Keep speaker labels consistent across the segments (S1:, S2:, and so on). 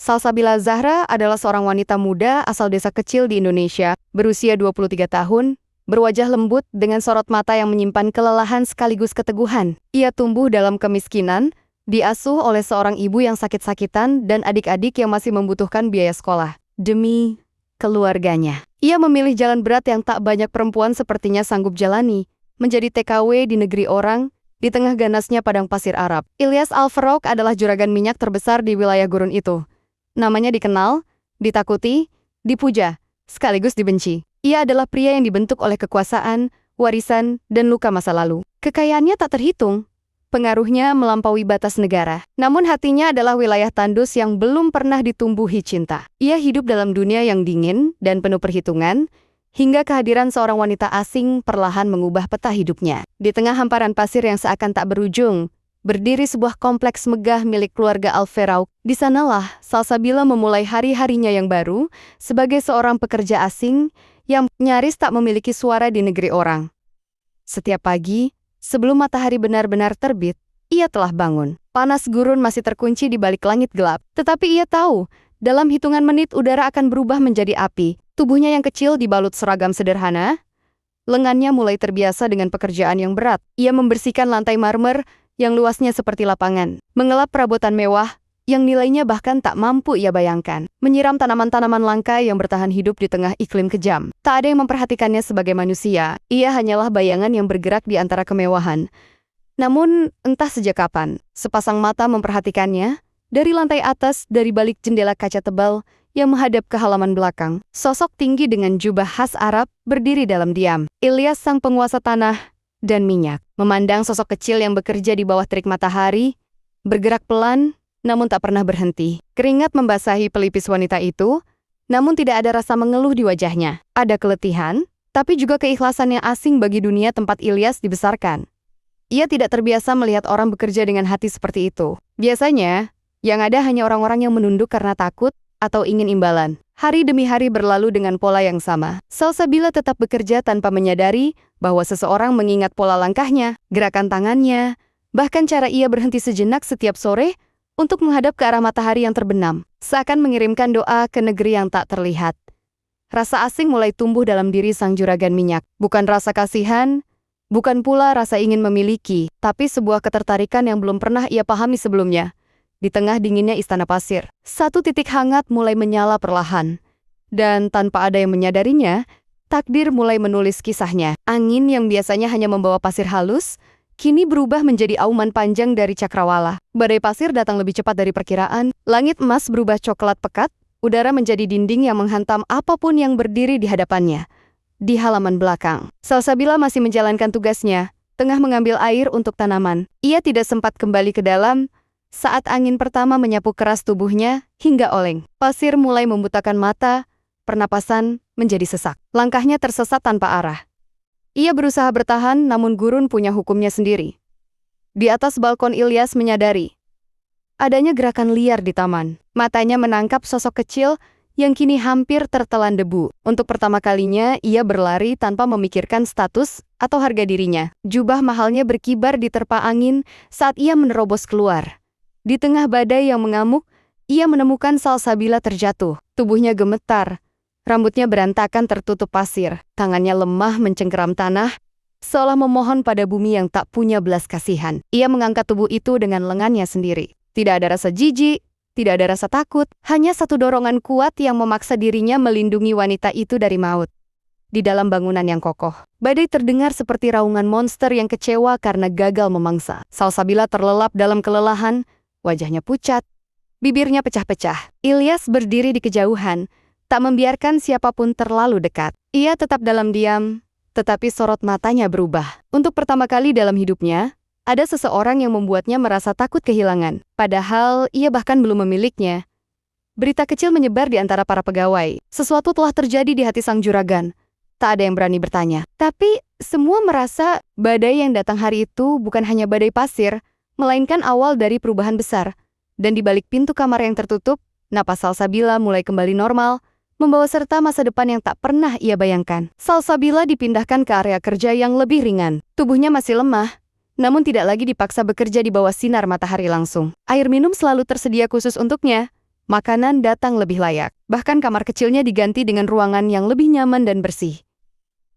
S1: Salsabila Zahra adalah seorang wanita muda asal desa kecil di Indonesia, berusia 23 tahun, berwajah lembut dengan sorot mata yang menyimpan kelelahan sekaligus keteguhan. Ia tumbuh dalam kemiskinan, diasuh oleh seorang ibu yang sakit-sakitan dan adik-adik yang masih membutuhkan biaya sekolah. Demi keluarganya, ia memilih jalan berat yang tak banyak perempuan sepertinya sanggup jalani, menjadi TKW di negeri orang, di tengah ganasnya padang pasir Arab. Ilyas Al-Farouk adalah juragan minyak terbesar di wilayah gurun itu. Namanya dikenal, ditakuti, dipuja, sekaligus dibenci. Ia adalah pria yang dibentuk oleh kekuasaan, warisan, dan luka masa lalu. Kekayaannya tak terhitung, pengaruhnya melampaui batas negara. Namun hatinya adalah wilayah tandus yang belum pernah ditumbuhi cinta. Ia hidup dalam dunia yang dingin dan penuh perhitungan, hingga kehadiran seorang wanita asing perlahan mengubah peta hidupnya. Di tengah hamparan pasir yang seakan tak berujung, berdiri sebuah kompleks megah milik keluarga Al-Farouk. Di sanalah Salsabila memulai hari-harinya yang baru sebagai seorang pekerja asing yang nyaris tak memiliki suara di negeri orang. Setiap pagi, sebelum matahari benar-benar terbit, ia telah bangun. Panas gurun masih terkunci di balik langit gelap, tetapi ia tahu, dalam hitungan menit udara akan berubah menjadi api. Tubuhnya yang kecil dibalut seragam sederhana, lengannya mulai terbiasa dengan pekerjaan yang berat. Ia membersihkan lantai marmer yang luasnya seperti lapangan, mengelap perabotan mewah yang nilainya bahkan tak mampu ia bayangkan, menyiram tanaman-tanaman langka yang bertahan hidup di tengah iklim kejam. Tak ada yang memperhatikannya sebagai manusia, ia hanyalah bayangan yang bergerak di antara kemewahan. Namun, entah sejak kapan, sepasang mata memperhatikannya, dari lantai atas, dari balik jendela kaca tebal yang menghadap ke halaman belakang. Sosok tinggi dengan jubah khas Arab berdiri dalam diam. Ilyas, sang penguasa tanah dan minyak, memandang sosok kecil yang bekerja di bawah terik matahari, bergerak pelan, namun tak pernah berhenti. Keringat membasahi pelipis wanita itu, namun tidak ada rasa mengeluh di wajahnya. Ada keletihan, tapi juga keikhlasan yang asing bagi dunia tempat Ilyas dibesarkan. Ia tidak terbiasa melihat orang bekerja dengan hati seperti itu. Biasanya, yang ada hanya orang-orang yang menunduk karena takut atau ingin imbalan. Hari demi hari berlalu dengan pola yang sama. Salsabila tetap bekerja tanpa menyadari bahwa seseorang mengingat pola langkahnya, gerakan tangannya, bahkan cara ia berhenti sejenak setiap sore untuk menghadap ke arah matahari yang terbenam, seakan mengirimkan doa ke negeri yang tak terlihat. Rasa asing mulai tumbuh dalam diri sang juragan minyak. Bukan rasa kasihan, bukan pula rasa ingin memiliki, tapi sebuah ketertarikan yang belum pernah ia pahami sebelumnya. Di tengah dinginnya istana pasir, satu titik hangat mulai menyala perlahan. Dan tanpa ada yang menyadarinya, takdir mulai menulis kisahnya. Angin yang biasanya hanya membawa pasir halus, kini berubah menjadi auman panjang dari cakrawala. Badai pasir datang lebih cepat dari perkiraan, langit emas berubah coklat pekat, udara menjadi dinding yang menghantam apapun yang berdiri di hadapannya. Di halaman belakang, Salsabila masih menjalankan tugasnya, tengah mengambil air untuk tanaman. Ia tidak sempat kembali ke dalam, saat angin pertama menyapu keras tubuhnya hingga oleng. Pasir mulai membutakan mata, pernapasan menjadi sesak. Langkahnya tersesat tanpa arah. Ia berusaha bertahan, namun gurun punya hukumnya sendiri. Di atas balkon Ilyas menyadari adanya gerakan liar di taman. Matanya menangkap sosok kecil yang kini hampir tertelan debu. Untuk pertama kalinya, ia berlari tanpa memikirkan status atau harga dirinya. Jubah mahalnya berkibar diterpa angin saat ia menerobos keluar. Di tengah badai yang mengamuk, ia menemukan Salsabila terjatuh. Tubuhnya gemetar, rambutnya berantakan tertutup pasir, tangannya lemah mencengkeram tanah, seolah memohon pada bumi yang tak punya belas kasihan. Ia mengangkat tubuh itu dengan lengannya sendiri. Tidak ada rasa jijik, tidak ada rasa takut, hanya satu dorongan kuat yang memaksa dirinya melindungi wanita itu dari maut. Di dalam bangunan yang kokoh, badai terdengar seperti raungan monster yang kecewa karena gagal memangsa. Salsabila terlelap dalam kelelahan, wajahnya pucat, bibirnya pecah-pecah. Ilyas berdiri di kejauhan, tak membiarkan siapapun terlalu dekat. Ia tetap dalam diam, tetapi sorot matanya berubah. Untuk pertama kali dalam hidupnya, ada seseorang yang membuatnya merasa takut kehilangan. Padahal ia bahkan belum memilikinya. Berita kecil menyebar di antara para pegawai. Sesuatu telah terjadi di hati sang juragan. Tak ada yang berani bertanya. Tapi semua merasa badai yang datang hari itu bukan hanya badai pasir, melainkan awal dari perubahan besar. Dan di balik pintu kamar yang tertutup, napas Salsabila mulai kembali normal, membawa serta masa depan yang tak pernah ia bayangkan. Salsabila dipindahkan ke area kerja yang lebih ringan. Tubuhnya masih lemah, namun tidak lagi dipaksa bekerja di bawah sinar matahari langsung. Air minum selalu tersedia khusus untuknya, Makanan datang lebih layak. Bahkan kamar kecilnya diganti dengan ruangan yang lebih nyaman dan bersih.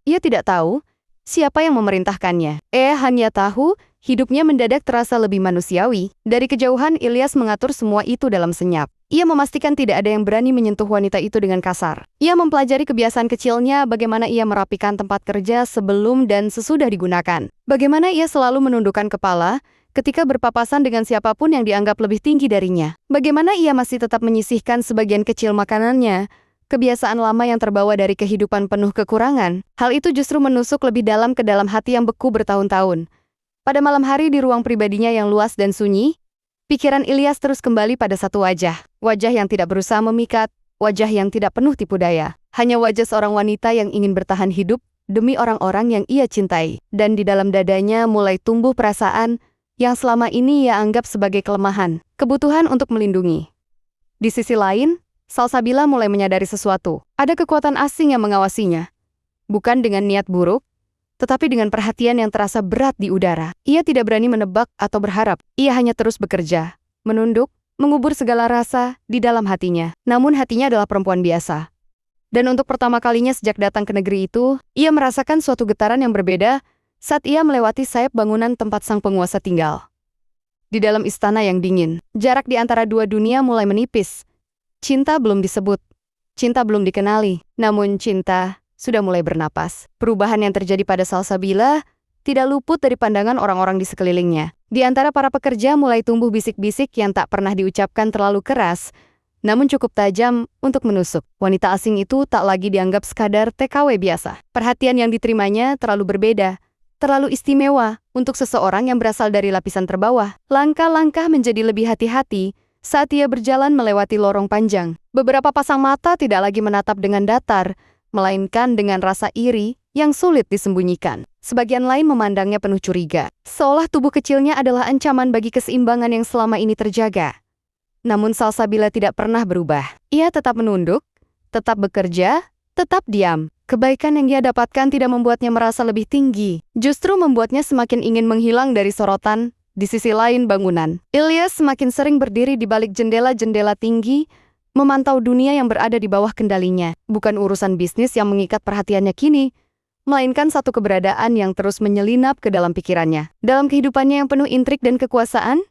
S1: Ia tidak tahu siapa yang memerintahkannya. Ia hanya tahu hidupnya mendadak terasa lebih manusiawi. Dari kejauhan, Ilyas mengatur semua itu dalam senyap. Ia memastikan tidak ada yang berani menyentuh wanita itu dengan kasar. Ia mempelajari kebiasaan kecilnya, bagaimana ia merapikan tempat kerja sebelum dan sesudah digunakan. Bagaimana ia selalu menundukkan kepala ketika berpapasan dengan siapapun yang dianggap lebih tinggi darinya. Bagaimana ia masih tetap menyisihkan sebagian kecil makanannya, kebiasaan lama yang terbawa dari kehidupan penuh kekurangan. Hal itu justru menusuk lebih dalam ke dalam hati yang beku bertahun-tahun. Pada malam hari di ruang pribadinya yang luas dan sunyi, pikiran Ilyas terus kembali pada satu wajah. Wajah yang tidak berusaha memikat, wajah yang tidak penuh tipu daya. Hanya wajah seorang wanita yang ingin bertahan hidup demi orang-orang yang ia cintai. Dan di dalam dadanya mulai tumbuh perasaan yang selama ini ia anggap sebagai kelemahan, kebutuhan untuk melindungi. Di sisi lain, Salsabila mulai menyadari sesuatu. Ada kekuatan asing yang mengawasinya. Bukan dengan niat buruk, tetapi dengan perhatian yang terasa berat di udara. Ia tidak berani menebak atau berharap. Ia hanya terus bekerja, menunduk, mengubur segala rasa di dalam hatinya. Namun hatinya adalah perempuan biasa. Dan untuk pertama kalinya sejak datang ke negeri itu, ia merasakan suatu getaran yang berbeda saat ia melewati sayap bangunan tempat sang penguasa tinggal. Di dalam istana yang dingin, jarak di antara dua dunia mulai menipis. Cinta belum disebut, cinta belum dikenali, namun cinta sudah mulai bernapas. Perubahan yang terjadi pada Salsabila tidak luput dari pandangan orang-orang di sekelilingnya. Di antara para pekerja mulai tumbuh bisik-bisik yang tak pernah diucapkan terlalu keras, namun cukup tajam untuk menusuk. Wanita asing itu tak lagi dianggap sekadar TKW biasa. Perhatian yang diterimanya terlalu berbeda, terlalu istimewa untuk seseorang yang berasal dari lapisan terbawah. Langkah-langkah menjadi lebih hati-hati saat ia berjalan melewati lorong panjang. Beberapa pasang mata tidak lagi menatap dengan datar, melainkan dengan rasa iri yang sulit disembunyikan. Sebagian lain memandangnya penuh curiga, seolah tubuh kecilnya adalah ancaman bagi keseimbangan yang selama ini terjaga. Namun Salsabila tidak pernah berubah. Ia tetap menunduk, tetap bekerja, tetap diam. Kebaikan yang ia dapatkan tidak membuatnya merasa lebih tinggi, justru membuatnya semakin ingin menghilang dari sorotan. Di sisi lain bangunan, Ilyas semakin sering berdiri di balik jendela-jendela tinggi, memantau dunia yang berada di bawah kendalinya. Bukan urusan bisnis yang mengikat perhatiannya kini, melainkan satu keberadaan yang terus menyelinap ke dalam pikirannya. Dalam kehidupannya yang penuh intrik dan kekuasaan,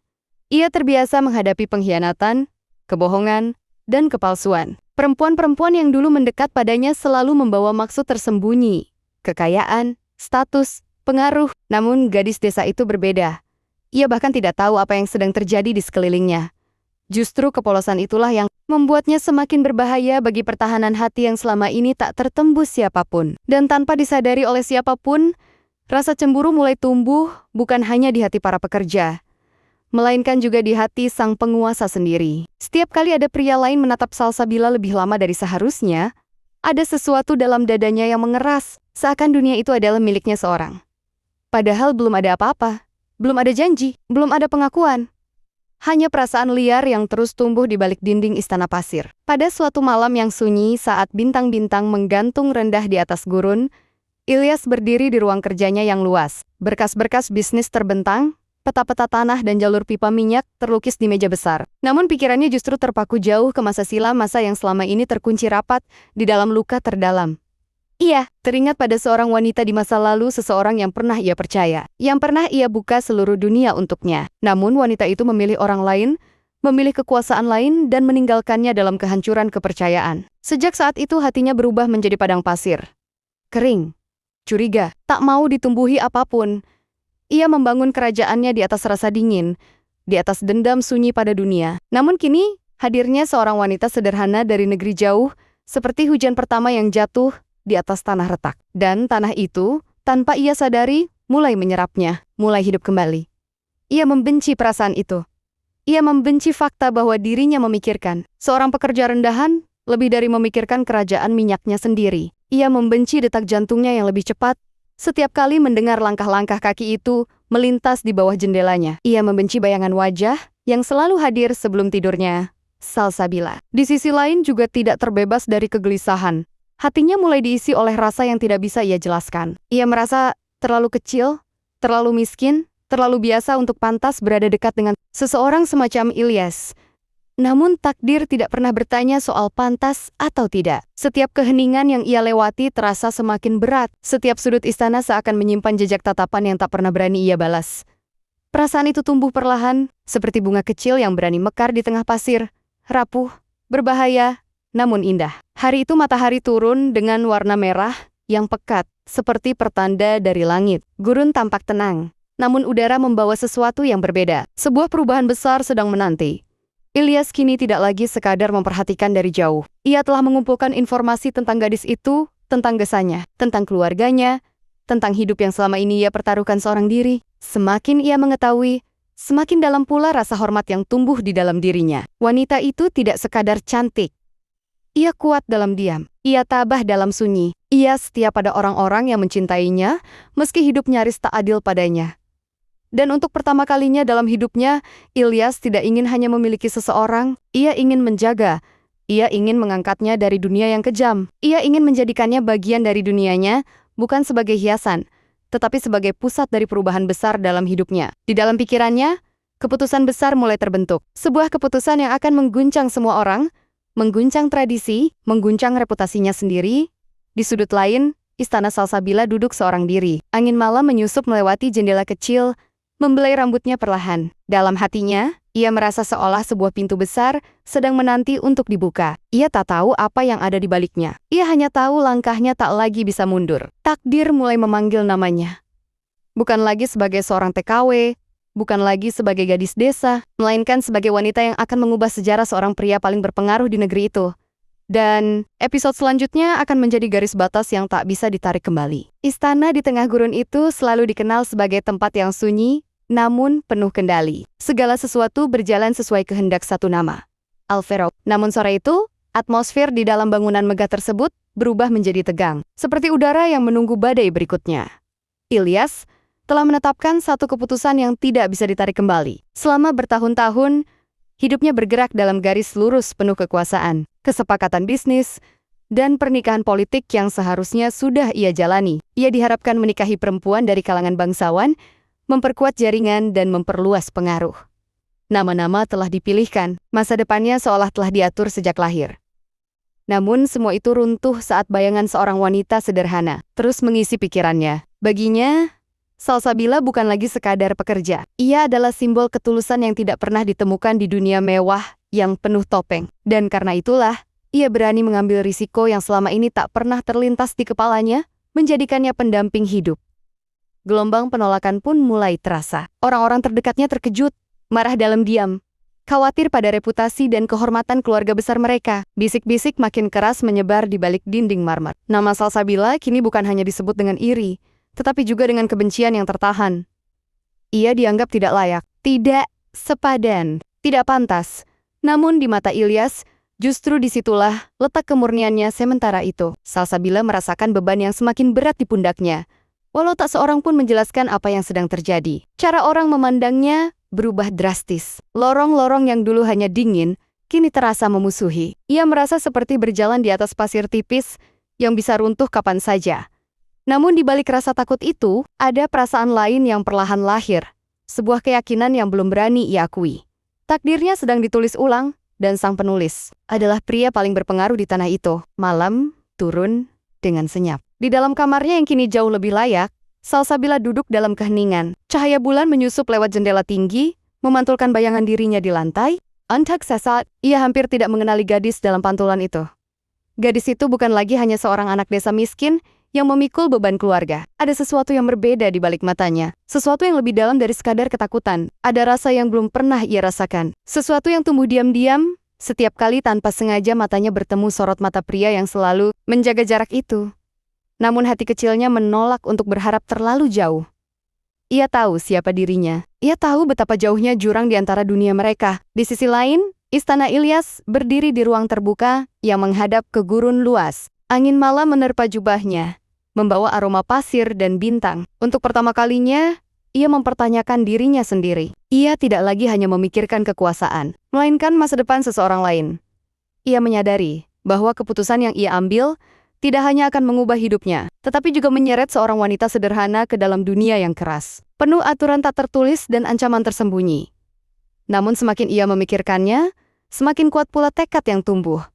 S1: ia terbiasa menghadapi pengkhianatan, kebohongan, dan kepalsuan. Perempuan-perempuan yang dulu mendekat padanya selalu membawa maksud tersembunyi, kekayaan, status, pengaruh. Namun gadis desa itu berbeda. Ia bahkan tidak tahu apa yang sedang terjadi di sekelilingnya. Justru kepolosan itulah yang membuatnya semakin berbahaya bagi pertahanan hati yang selama ini tak tertembus siapapun. Dan tanpa disadari oleh siapapun, rasa cemburu mulai tumbuh bukan hanya di hati para pekerja, melainkan juga di hati sang penguasa sendiri. Setiap kali ada pria lain menatap Salsabila lebih lama dari seharusnya, ada sesuatu dalam dadanya yang mengeras, seakan dunia itu adalah miliknya seorang. Padahal belum ada apa-apa, belum ada janji, belum ada pengakuan. Hanya perasaan liar yang terus tumbuh di balik dinding istana pasir. Pada suatu malam yang sunyi saat bintang-bintang menggantung rendah di atas gurun, Ilyas berdiri di ruang kerjanya yang luas. Berkas-berkas bisnis terbentang, peta-peta tanah dan jalur pipa minyak terlukis di meja besar. Namun pikirannya justru terpaku jauh ke masa silam, masa yang selama ini terkunci rapat di dalam luka terdalam. Ia teringat pada seorang wanita di masa lalu, seseorang yang pernah ia percaya, yang pernah ia buka seluruh dunia untuknya. Namun wanita itu memilih orang lain, memilih kekuasaan lain, dan meninggalkannya dalam kehancuran kepercayaan. Sejak saat itu hatinya berubah menjadi padang pasir. Kering, curiga, tak mau ditumbuhi apapun. Ia membangun kerajaannya di atas rasa dingin, di atas dendam sunyi pada dunia. Namun kini, hadirnya seorang wanita sederhana dari negeri jauh, seperti hujan pertama yang jatuh di atas tanah retak. Dan tanah itu, tanpa ia sadari, mulai menyerapnya, mulai hidup kembali. Ia membenci perasaan itu. Ia membenci fakta bahwa dirinya memikirkan seorang pekerja rendahan lebih dari memikirkan kerajaan minyaknya sendiri. Ia membenci detak jantungnya yang lebih cepat setiap kali mendengar langkah-langkah kaki itu melintas di bawah jendelanya. Ia membenci bayangan wajah yang selalu hadir sebelum tidurnya, Salsabila. Di sisi lain juga tidak terbebas dari kegelisahan. Hatinya mulai diisi oleh rasa yang tidak bisa ia jelaskan. Ia merasa terlalu kecil, terlalu miskin, terlalu biasa untuk pantas berada dekat dengan seseorang semacam Ilyas. Namun takdir tidak pernah bertanya soal pantas atau tidak. Setiap keheningan yang ia lewati terasa semakin berat. Setiap sudut istana seakan menyimpan jejak tatapan yang tak pernah berani ia balas. Perasaan itu tumbuh perlahan, seperti bunga kecil yang berani mekar di tengah pasir. Rapuh, berbahaya, namun indah. Hari itu matahari turun dengan warna merah yang pekat, seperti pertanda dari langit. Gurun tampak tenang, namun udara membawa sesuatu yang berbeda. Sebuah perubahan besar sedang menanti. Ilyas kini tidak lagi sekadar memperhatikan dari jauh. Ia telah mengumpulkan informasi tentang gadis itu, tentang gesanya, tentang keluarganya, tentang hidup yang selama ini ia pertaruhkan seorang diri. Semakin ia mengetahui, semakin dalam pula rasa hormat yang tumbuh di dalam dirinya. Wanita itu tidak sekadar cantik. Ia kuat dalam diam. Ia tabah dalam sunyi. Ia setia pada orang-orang yang mencintainya, meski hidup nyaris tak adil padanya. Dan untuk pertama kalinya dalam hidupnya, Ilyas tidak ingin hanya memiliki seseorang, ia ingin menjaga. Ia ingin mengangkatnya dari dunia yang kejam. Ia ingin menjadikannya bagian dari dunianya, bukan sebagai hiasan, tetapi sebagai pusat dari perubahan besar dalam hidupnya. Di dalam pikirannya, keputusan besar mulai terbentuk. Sebuah keputusan yang akan mengguncang semua orang, mengguncang tradisi, mengguncang reputasinya sendiri. Di sudut lain, istana Salsabila duduk seorang diri. Angin malam menyusup melewati jendela kecil, membelai rambutnya perlahan. Dalam hatinya, ia merasa seolah sebuah pintu besar sedang menanti untuk dibuka. Ia tak tahu apa yang ada di baliknya. Ia hanya tahu langkahnya tak lagi bisa mundur. Takdir mulai memanggil namanya. Bukan lagi sebagai seorang TKW, bukan lagi sebagai gadis desa, melainkan sebagai wanita yang akan mengubah sejarah seorang pria paling berpengaruh di negeri itu. Dan episode selanjutnya akan menjadi garis batas yang tak bisa ditarik kembali. Istana di tengah gurun itu selalu dikenal sebagai tempat yang sunyi, namun penuh kendali. Segala sesuatu berjalan sesuai kehendak satu nama, Alferov. Namun sore itu, atmosfer di dalam bangunan megah tersebut berubah menjadi tegang, seperti udara yang menunggu badai berikutnya. Ilyas telah menetapkan satu keputusan yang tidak bisa ditarik kembali. Selama bertahun-tahun, hidupnya bergerak dalam garis lurus penuh kekuasaan, kesepakatan bisnis, dan pernikahan politik yang seharusnya sudah ia jalani. Ia diharapkan menikahi perempuan dari kalangan bangsawan, memperkuat jaringan dan memperluas pengaruh. Nama-nama telah dipilihkan, masa depannya seolah telah diatur sejak lahir. Namun semua itu runtuh saat bayangan seorang wanita sederhana terus mengisi pikirannya. Baginya, Salsabila bukan lagi sekadar pekerja. Ia adalah simbol ketulusan yang tidak pernah ditemukan di dunia mewah yang penuh topeng. Dan karena itulah, ia berani mengambil risiko yang selama ini tak pernah terlintas di kepalanya, menjadikannya pendamping hidup. Gelombang penolakan pun mulai terasa. Orang-orang terdekatnya terkejut, marah dalam diam, khawatir pada reputasi dan kehormatan keluarga besar mereka. Bisik-bisik makin keras menyebar di balik dinding marmer. Nama Salsabila kini bukan hanya disebut dengan iri, tetapi juga dengan kebencian yang tertahan. Ia dianggap tidak layak, tidak sepadan, tidak pantas. Namun di mata Ilyas, justru disitulah letak kemurniannya. Sementara itu, Salsabila merasakan beban yang semakin berat di pundaknya. Walau tak seorang pun menjelaskan apa yang sedang terjadi. Cara orang memandangnya berubah drastis. Lorong-lorong yang dulu hanya dingin, kini terasa memusuhi. Ia merasa seperti berjalan di atas pasir tipis yang bisa runtuh kapan saja. Namun di balik rasa takut itu, ada perasaan lain yang perlahan lahir. Sebuah keyakinan yang belum berani ia akui. Takdirnya sedang ditulis ulang, dan sang penulis adalah pria paling berpengaruh di tanah itu. Malam turun dengan senyap. Di dalam kamarnya yang kini jauh lebih layak, Salsabila duduk dalam keheningan. Cahaya bulan menyusup lewat jendela tinggi, memantulkan bayangan dirinya di lantai. Untuk sesaat, ia hampir tidak mengenali gadis dalam pantulan itu. Gadis itu bukan lagi hanya seorang anak desa miskin yang memikul beban keluarga. Ada sesuatu yang berbeda di balik matanya. Sesuatu yang lebih dalam dari sekadar ketakutan. Ada rasa yang belum pernah ia rasakan. Sesuatu yang tumbuh diam-diam, setiap kali tanpa sengaja matanya bertemu sorot mata pria yang selalu menjaga jarak itu. Namun hati kecilnya menolak untuk berharap terlalu jauh. Ia tahu siapa dirinya. Ia tahu betapa jauhnya jurang di antara dunia mereka. Di sisi lain, istana Ilyas berdiri di ruang terbuka yang menghadap ke gurun luas. Angin malam menerpa jubahnya, membawa aroma pasir dan bintang. Untuk pertama kalinya, ia mempertanyakan dirinya sendiri. Ia tidak lagi hanya memikirkan kekuasaan, melainkan masa depan seseorang lain. Ia menyadari bahwa keputusan yang ia ambil tidak hanya akan mengubah hidupnya, tetapi juga menyeret seorang wanita sederhana ke dalam dunia yang keras, penuh aturan tak tertulis dan ancaman tersembunyi. Namun semakin ia memikirkannya, semakin kuat pula tekad yang tumbuh.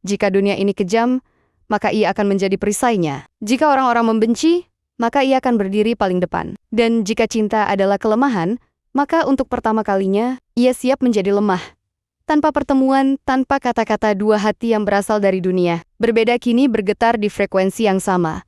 S1: Jika dunia ini kejam, maka ia akan menjadi perisainya. Jika orang-orang membenci, maka ia akan berdiri paling depan. Dan jika cinta adalah kelemahan, maka untuk pertama kalinya, ia siap menjadi lemah. Tanpa pertemuan, tanpa kata-kata dua hati yang berasal dari dunia, berbeda kini bergetar di frekuensi yang sama.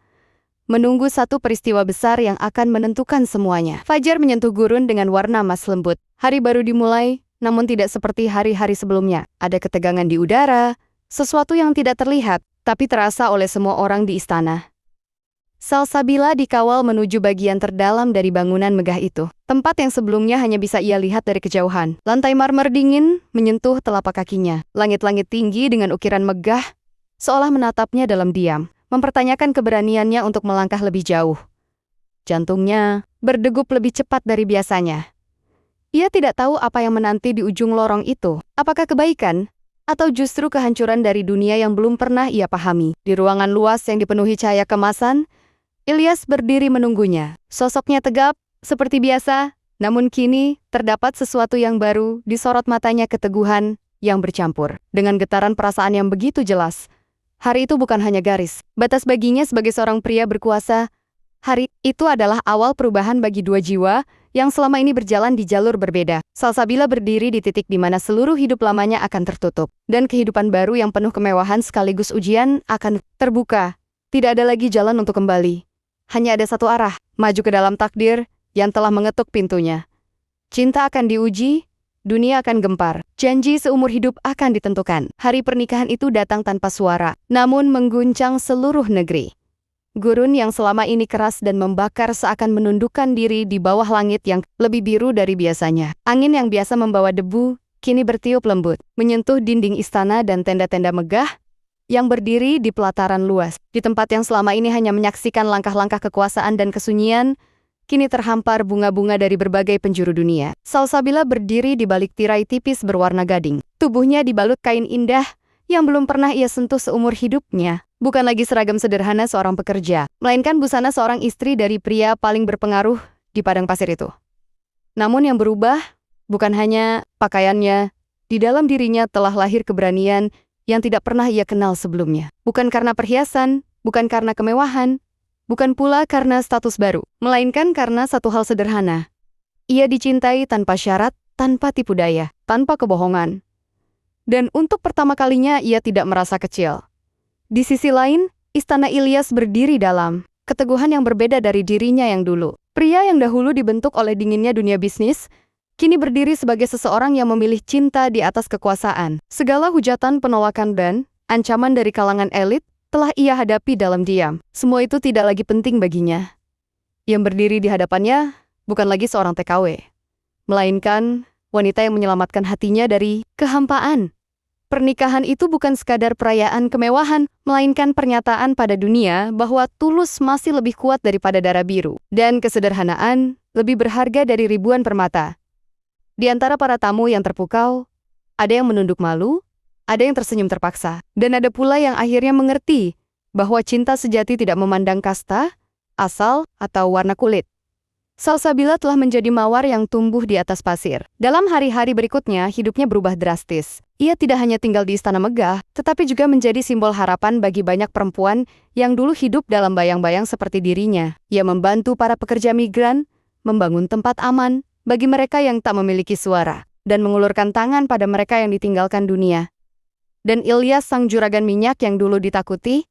S1: Menunggu satu peristiwa besar yang akan menentukan semuanya. Fajar menyentuh gurun dengan warna emas lembut. Hari baru dimulai, namun tidak seperti hari-hari sebelumnya. Ada ketegangan di udara, sesuatu yang tidak terlihat, tapi terasa oleh semua orang di istana. Salsabila dikawal menuju bagian terdalam dari bangunan megah itu. Tempat yang sebelumnya hanya bisa ia lihat dari kejauhan. Lantai marmer dingin menyentuh telapak kakinya. Langit-langit tinggi dengan ukiran megah, seolah menatapnya dalam diam, mempertanyakan keberaniannya untuk melangkah lebih jauh. Jantungnya berdegup lebih cepat dari biasanya. Ia tidak tahu apa yang menanti di ujung lorong itu. Apakah kebaikan? Atau justru kehancuran dari dunia yang belum pernah ia pahami. Di ruangan luas yang dipenuhi cahaya kemasan, Ilyas berdiri menunggunya. Sosoknya tegap, seperti biasa, namun kini terdapat sesuatu yang baru di sorot matanya, keteguhan yang bercampur dengan getaran perasaan yang begitu jelas. Hari itu bukan hanya garis batas baginya sebagai seorang pria berkuasa. Hari itu adalah awal perubahan bagi dua jiwa yang selama ini berjalan di jalur berbeda. Salsabila berdiri di titik di mana seluruh hidup lamanya akan tertutup, dan kehidupan baru yang penuh kemewahan sekaligus ujian akan terbuka. Tidak ada lagi jalan untuk kembali. Hanya ada satu arah, maju ke dalam takdir yang telah mengetuk pintunya. Cinta akan diuji, dunia akan gempar. Janji seumur hidup akan ditentukan. Hari pernikahan itu datang tanpa suara, namun mengguncang seluruh negeri. Gurun yang selama ini keras dan membakar seakan menundukkan diri di bawah langit yang lebih biru dari biasanya. Angin yang biasa membawa debu, kini bertiup lembut, menyentuh dinding istana dan tenda-tenda megah yang berdiri di pelataran luas. Di tempat yang selama ini hanya menyaksikan langkah-langkah kekuasaan dan kesunyian, kini terhampar bunga-bunga dari berbagai penjuru dunia. Salsabila berdiri di balik tirai tipis berwarna gading. Tubuhnya dibalut kain indah yang belum pernah ia sentuh seumur hidupnya. Bukan lagi seragam sederhana seorang pekerja, melainkan busana seorang istri dari pria paling berpengaruh di padang pasir itu. Namun yang berubah, bukan hanya pakaiannya, di dalam dirinya telah lahir keberanian yang tidak pernah ia kenal sebelumnya. Bukan karena perhiasan, bukan karena kemewahan, bukan pula karena status baru, melainkan karena satu hal sederhana. Ia dicintai tanpa syarat, tanpa tipu daya, tanpa kebohongan. Dan untuk pertama kalinya ia tidak merasa kecil. Di sisi lain, istana Ilyas berdiri dalam keteguhan yang berbeda dari dirinya yang dulu. Pria yang dahulu dibentuk oleh dinginnya dunia bisnis, kini berdiri sebagai seseorang yang memilih cinta di atas kekuasaan. Segala hujatan penolakan dan ancaman dari kalangan elit telah ia hadapi dalam diam. Semua itu tidak lagi penting baginya. Yang berdiri di hadapannya bukan lagi seorang TKW, melainkan wanita yang menyelamatkan hatinya dari kehampaan. Pernikahan itu bukan sekadar perayaan kemewahan, melainkan pernyataan pada dunia bahwa tulus masih lebih kuat daripada darah biru, dan kesederhanaan lebih berharga dari ribuan permata. Di antara para tamu yang terpukau, ada yang menunduk malu, ada yang tersenyum terpaksa, dan ada pula yang akhirnya mengerti bahwa cinta sejati tidak memandang kasta, asal, atau warna kulit. Salsabila telah menjadi mawar yang tumbuh di atas pasir. Dalam hari-hari berikutnya, hidupnya berubah drastis. Ia tidak hanya tinggal di istana megah, tetapi juga menjadi simbol harapan bagi banyak perempuan yang dulu hidup dalam bayang-bayang seperti dirinya. Ia membantu para pekerja migran, membangun tempat aman bagi mereka yang tak memiliki suara, dan mengulurkan tangan pada mereka yang ditinggalkan dunia. Dan Ilyas, sang juragan minyak yang dulu ditakuti,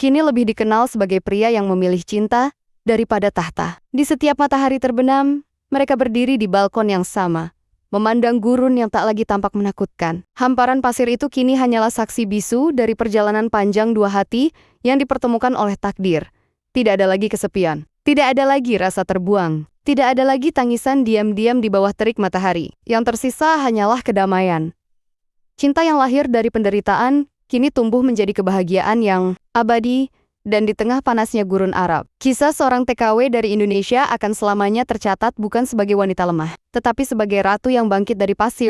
S1: kini lebih dikenal sebagai pria yang memilih cinta daripada tahta. Di setiap matahari terbenam, mereka berdiri di balkon yang sama, memandang gurun yang tak lagi tampak menakutkan. Hamparan pasir itu kini hanyalah saksi bisu dari perjalanan panjang dua hati yang dipertemukan oleh takdir. Tidak ada lagi kesepian, tidak ada lagi rasa terbuang, tidak ada lagi tangisan diam-diam di bawah terik matahari. Yang tersisa hanyalah kedamaian. Cinta yang lahir dari penderitaan kini tumbuh menjadi kebahagiaan yang abadi. Dan di tengah panasnya gurun Arab, kisah seorang TKW dari Indonesia akan selamanya tercatat bukan sebagai wanita lemah, tetapi sebagai ratu yang bangkit dari pasir,